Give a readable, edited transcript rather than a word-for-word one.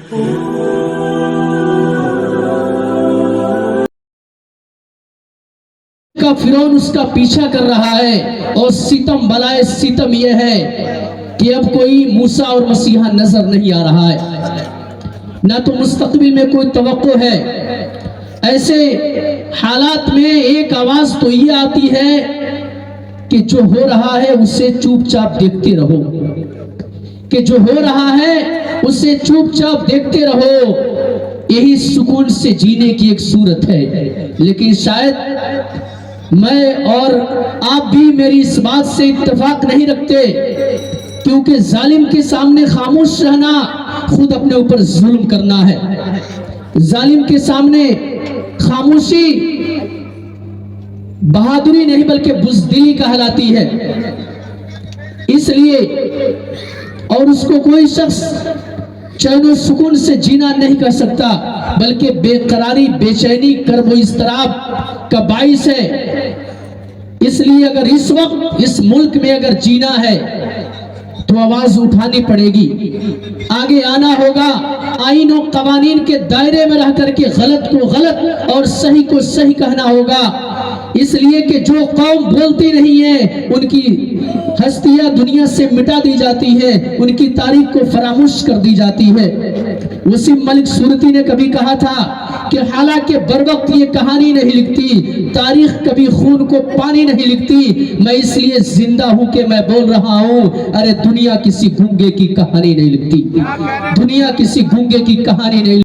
کا فرعون اس کا پیچھا کر رہا ہے، اور ستم بلائے ستم یہ ہے کہ اب کوئی موسیٰ اور مسیحا نظر نہیں آ رہا ہے، نہ تو مستقبل میں کوئی توقع ہے۔ ایسے حالات میں ایک آواز تو یہ آتی ہے کہ جو ہو رہا ہے اسے چوپ چاپ دیکھتے رہو، کہ جو ہو رہا ہے اسے چوپ چاپ دیکھتے رہو، یہی سکون سے جینے کی ایک صورت ہے۔ لیکن شاید میں اور آپ بھی میری اس بات سے اتفاق نہیں رکھتے، کیونکہ ظالم کے سامنے خاموش رہنا خود اپنے اوپر ظلم کرنا ہے۔ ظالم کے سامنے خاموشی بہادری نہیں بلکہ بزدلی کہلاتی ہے۔ اس لیے اور اس کو کوئی شخص چین و سکون سے جینا نہیں کر سکتا، بلکہ بے قراری، بے چینی، کرب و اضطراب کا باعث ہے۔ اس لیے اگر اس وقت اس ملک میں اگر جینا ہے تو آواز اٹھانی پڑے گی، آگے آنا ہوگا، آئین و قوانین کے دائرے میں رہ کر کے غلط کو غلط اور صحیح کو صحیح کہنا ہوگا۔ اس لیے کہ جو قوم بولتی نہیں ہے ان کی ہستیاں دنیا سے مٹا دی جاتی ہے، ان کی تاریخ کو فراموش کر دی جاتی ہے۔ وسیم ملک صورتی نے کبھی کہا تھا کہ حالانکہ بر وقت یہ کہانی نہیں لکھتی، تاریخ کبھی خون کو پانی نہیں لکھتی، میں اس لیے زندہ ہوں کہ میں بول رہا ہوں۔ ارے دنیا کسی گونگے کی کہانی نہیں لکھتی، دنیا کسی گونگے کی کہانی نہیں